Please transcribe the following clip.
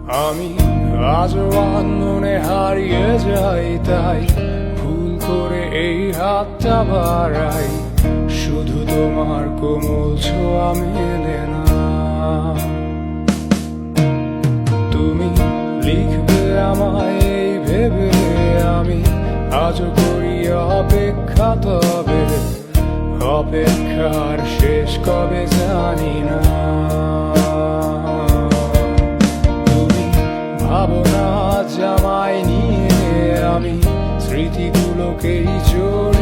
আমি আজও আনমনে হারিয়ে যাই, তাই ভুল করে এই হাতটা বাড়াই, শুধু তোমার কোমল ছোঁয়া মেলে না। তুমি লিখবে আমায় এই ভেবে আমি আজও করি অপেক্ষা, তবে অপেক্ষার শেষ কবে জানি না। তুমি ভাবনা জামাই নিয়ে আমি স্মৃতিগুলোকেই জোর